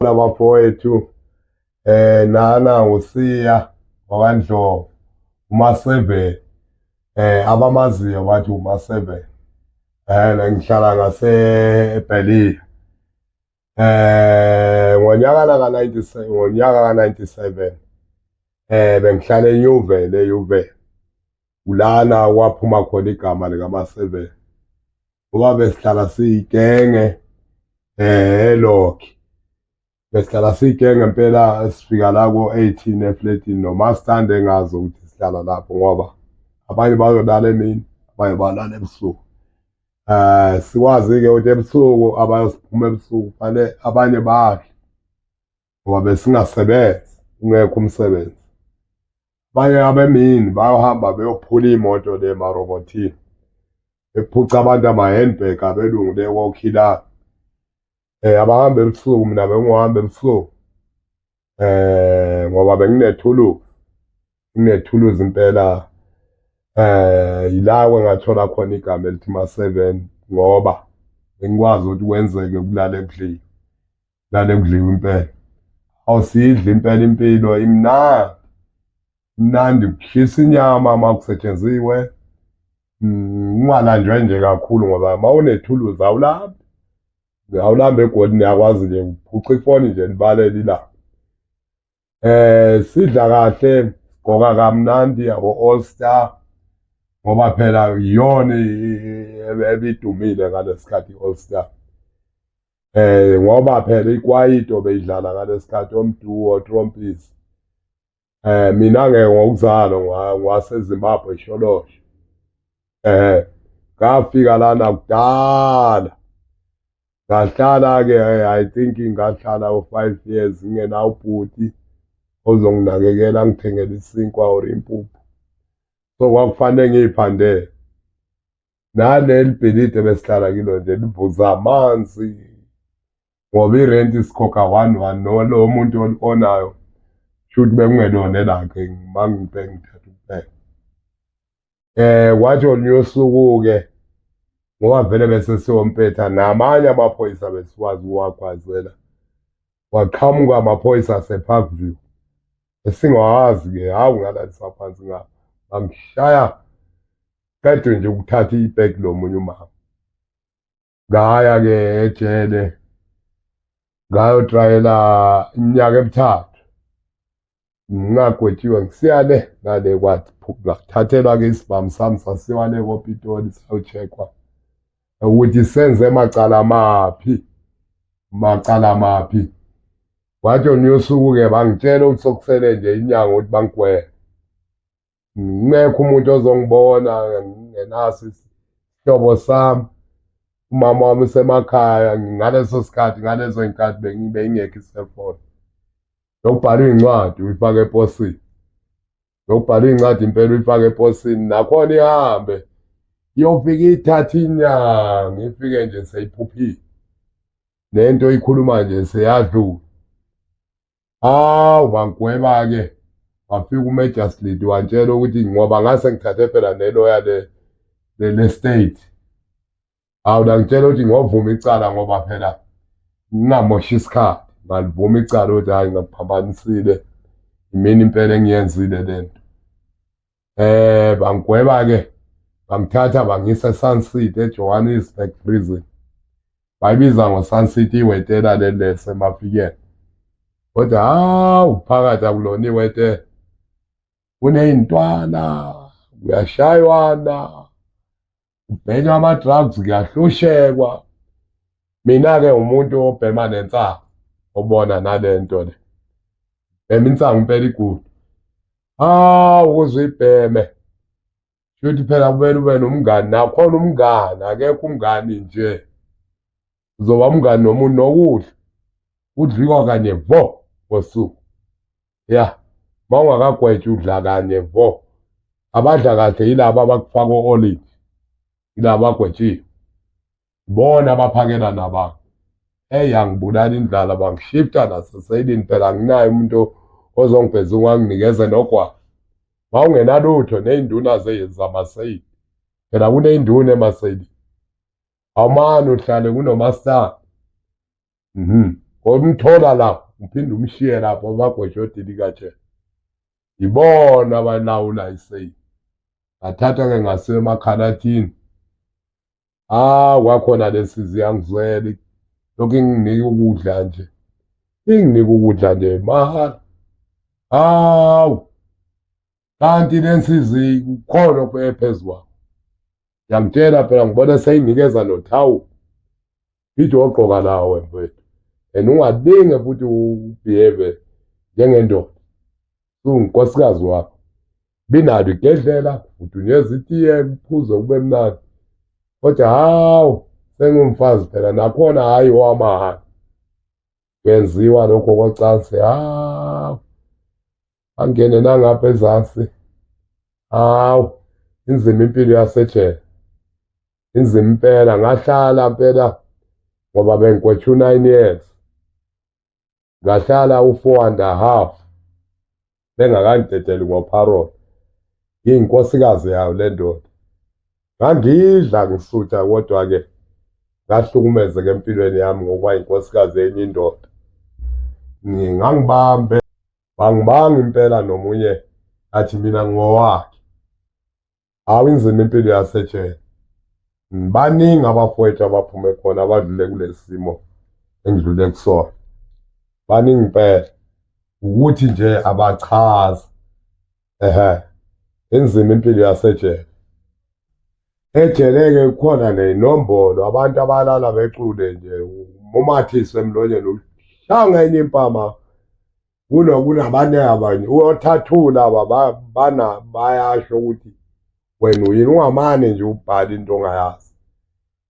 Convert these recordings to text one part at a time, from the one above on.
Labafowethu nana uSiya wakwaNdlovu uma7 abamaziyo bathi uma7 ngihlala eBeliever ngonyaka ka97 bengihlala eNyuvele ulana waphuma khona igama likaMa7 ngoba besihlala siyigenge eLokhi besihlala siyigenge impela sifika la ko18 eflatini noma sithande engazi ukuthi sihlala lapho ngoba abanye bazolala emini abanye balala ebusuku sikwazi ke ukuthi ebusuku abayosiphuma ebusuku fanele abanye badle ngoba besingasebenzi ungekho umsebenzi abanye abemini bayohamba beyophula imoto le emarobothini bephuca abantu ama-handbag abelungu lekokhilana abahamba ebusuku mina bengihambe ebusuku ngoba nginethuluzi impela yilawe ngathola khona igama elithi Ma7 ngoba bengikwazi ukuthi kwenzeke kulala ekudliwe impela awusidli impela impilo imnandi kushisa inyama makusetshenziwe ungalanjwe nje kakhulu ngoba mawunethuluzi awulambi egodini yakwazi nje uphuca ifoni nje libalele ilanga sidla kahle sigqoka kamnandi yabo-All Star ngoba phela iyona ebidumile ngalesikhathi i-All Star ngoba phela ikwayito beyidlala ngalesikhathi omduo trompisi mina-ke ngokuzalwa ngwaseZimbabwe Sholosho ngafika lana kudala ngahlala-ke I think ngahlala u5 years ngingena ubhuti ozonginakekela ngithengele isinkwa or impuphu so kwakufanele ngiyiphandele naleli bhilidi besihlala kilo nje livuza amanzi ngoba irenti sikhokha 1 nolo muntu onayo shuthi bekungelona elakhe ngithatha ukuphela kwathi olunye usuku-ke ngoba vele bese siwompetha namanye amaphoyisa besikwazi ukuwagwazela waqhamuka amaphoyisa aseParkview esingawazi-ke hawu ngalalisa phansi bangishaya qede nje ukuthatha ibheki lomunye umama ngaya-ke ejele ngayotrayela iminyaka emithathu ngingagwetshiwe ngisiyale nale ngathathelwa-ke isibhamu sami sasiwa le koPitoli sayo-check-wa ukuthi senze macala maphi kwathi olunye usuku-ke bangitshela ukuthi sokusele nje inyanga ukuthi bangigwebe ngingekho umuntu ozongibona ngingenaso isihlobo sami umama wami usemakhaya ngalezo y'nkathi bengingekho i-cellphone yokubhala iy'ncwadi uyifake eposini yokubhala iy'ncwadi impela uyifake eposini nakhona ihambe iyofika ithatha inyanga ifike nje seyiphuphile nento ikhuluma nje seyadlula hawu bangigweba-ke wafika uMajesty wantshela ukuthi ngoba ngase ngithathe phela neloya le-state hawu langitshela ukuthi ngovuma icala ngoba phela ngingamoshi isikhathi ngalivuma icala ukuthi hhayi ngaphambanisile imini impela engiyenzile lento bangigweba-ke bangithatha bangisa eSun City eJohannesburg prison bayibiza ngoSun City iwetela leli semafikeni kodwa hawu phakathi akulona iwetela kuney'ntwana kuyashaywana kubhenywa ama-drugs kuyahlushekwa mina-ke umuntu obhema nensangu obona nalento le bhema insangu impela igudu hawu ukuze uyibheme shuthi phela kumele ube nomngani nakhona umngani akekho umngani nje uzoba umngani nomuntu nokudla udliwa kanye vo ngosuku ya mawungakagwetshi udla kanye vo abadla kahle yilaba abakufaka o-olive yilaba abagwetshiwe ibona abaphakela nabantu angibulala indlala bangishifta naseseyidini phela anginaye umuntu ozongibheza unganginikeze nogwayi mawungenalutho ney'nduna zamaseyidi phela kuney'nduna emaseyidini awumane uhlale kunomasitandi Kodwa umthola lapho uphinde umshiye lapho amagwejodini kaJesu. Ibona abalawula iseyini. Ngathatha-ke ngaseMakhalathini. Kwakhona lesizi yangizwela lokhu inginika ukudla nje. Inginika ukudla nje mahhala. Kanti lensizi kukhona okubeke phezu kwakho. Ngiyangitshela phela ngibona seyinikeza nothawula. Ithi wogqoka lawo mfethu. And ungalinge futhi ubehave njengendoda. Ungunkosikazi wakho. Binalo igedlela, udunyeza itiye, kuphuze kube mnandi. Kodwa sengumfazi phela nakhona hayi owamahhala. Kwenziwa lokho kocansi. Angene nangapha ezansi. Inzima impilo yasejele. Inzima impela ngahlala impela ngoba bengikwethe 9 years. Ngahlala 4.5 bengakangidedeli ngoparole. Iyinkosikazi yayo le ndoda. Ngangidla ngisutha kodwa-ke ngahlukumezeka empilweni yami ngokuba inkosikazi yenye indoda. Ngangibambe bangibanga impela nomunye athi mina ngowakhe. Inzima impilo yasejele. Baningi abafowethu abaphume khona abadlule kulesi simo engidlule kusona. Baningi impela. Ukuthi nje abachazi. Inzima impilo yasejele. Ejele-ke kukhona ney'nombolo abantu abalala becule nje umathiswe emlonyeni ushaya enye impama. Kunabantu abanye othathula bayasho ukuthi wena uyini ungamane nje ubhale into ongayazi.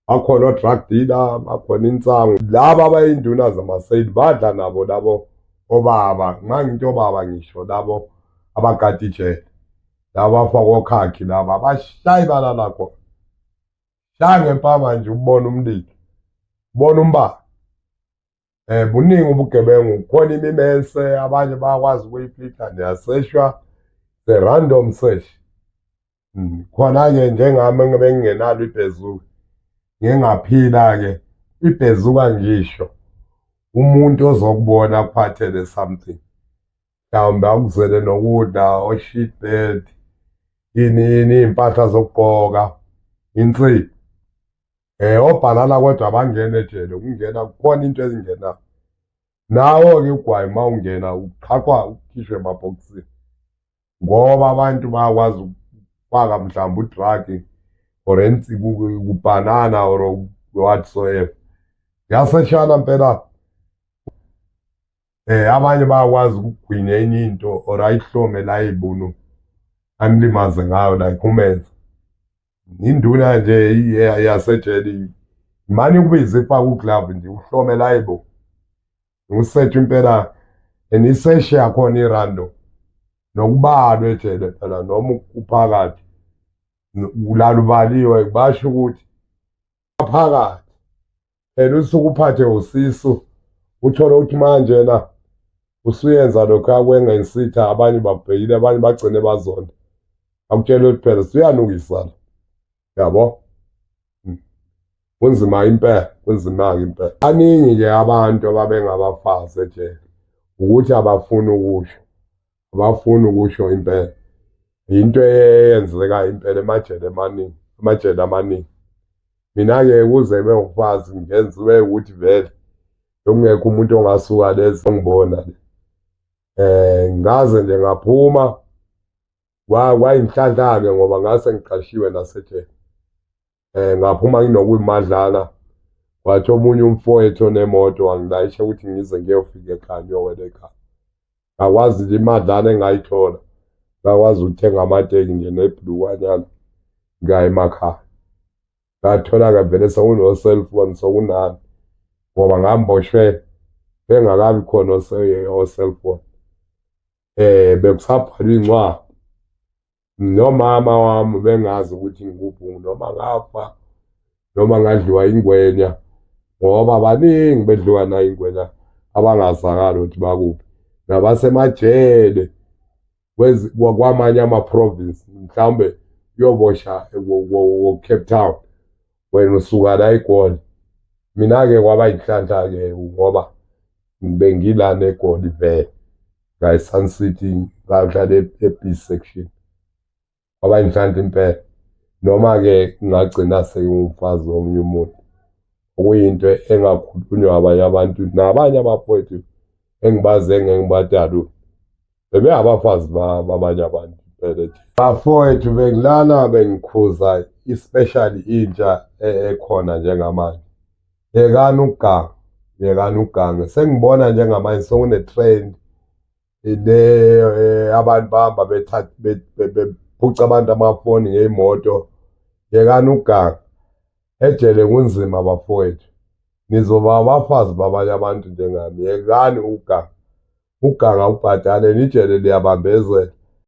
Bakhona o-drug dealer, bakhona insango. Laba abayinduna zamaseyili badla nabo labo obaba. Ngangiyinto obaba ngisho labo abagada ijele. Laba bafakwa okhakhi laba abashayi balala khona. Shaya ngempama nje ubone umlilo. Ubone umbala. Buningi ubugebengu. Kukhona imimense abanye bayakwazi ukuyifihla niyaseshwa. The random search. Khona-ke njengami bengingenalo ibhezuka. Ngingaphila-ke ibhezuka ngisho. Umuntu ozokubona akuphathele something. Mhlawumbe akuzele nokudla, o-sheet bed, iy'mpahla zokugqoka, insipho. Obhalala kodwa bangene ejele ukungena kukhona into ezingenayo. Nawo-ke ugwayi uma ungena uqhaqwa ukhishwe emabhokisini. Ngoba abantu bayakwazi ukufaka mhlawumbe udragi or ubhanana or whatsoever. Yaseshana mpela. Abanye bayakwazi ukugwinya enye into or ayihlome la ibunu anilimaze ngayo like umenze. Induna nje yasejele imane ukubiza ifake uglove nje uhlome la ibo. Usethe impela iseshe yakhona irando. Nokubalwa ejele phela noma uphakathi. Ulala ubaliwe basho ukuthi phakathi. Usuke uphathe usisu. Uthole ukuthi manje usuyenza lokho akwengesitha abanye babhekile abanye bagcine bazonda. Akutshela ukuthi phela siyanukisana. Yabo? Kunzima impela, kunzima-ke impela. Baningi-ke abantu ababengabafazi ejele. Ukuthi abafuni ukusho. Abafuni ukusho impela. Into eyenzekayo impela amajele amaningi. Mina-ke kuze bengifazi ngenziwe ukuthi vele bekungekho umuntu ongasuka lezi ngibona le. Ngaze nje ngaphuma kwayinhlanhla-ke ngoba ngase ngiqashiwe nasejele. Ngaphuma nginokuyimadlana. Kwathi omunye umfowethu onemoto wangilayisha ukuthi ngize ngiyofika ekhaya ngiyowela ekhaya. Ngakwazi nje imadlana engayithola. Ngakwazi ukuthenga amateki nje nebhulukwanyana ngaya emakhaya. Ngathola-ke vele sekuno-cellphone sokunani. Ngoba ngamboshwe bengakabi khona o-cellphone. Bekusabhalwa iy'ncwadi. Nomama wami bengazi ukuthi ngikuphi noma ngafa noma ngadliwa ingwenya. Ngoba baningi bedliwa nayo ingwenya abangazakala ukuthi bakuphi. Nabasemajele kwamanye ama-province mhlawumbe uyobosha Cape Town. Wena usuka la eGoli. Mina-ke kwaba yinhlanhla-ke ngoba bengilana eGoli vele Sun City ngakudlala e-B section abangihlanta impela noma-ke ngagcina sengumfazi womunye umuntu okuyinto engakhulunywa abanye abantu nabanye abafowethu engibazi engeke ngibadalule bebeyabafazi babanye abantu impela. Bafowethu bengilana bengikhuza especially intsha ekhona njengamanje. Yekani ukuganga sengibona njengamanje sekune-trend abantu bahamba bephuca abantu amafoni ngey'moto. Yekani ukuganga ejele kunzima bafowethu, nizoba abafazi babanye abantu njengami. Yekani ukuganga, ukuganga akubhadale, nijele liyabambezela.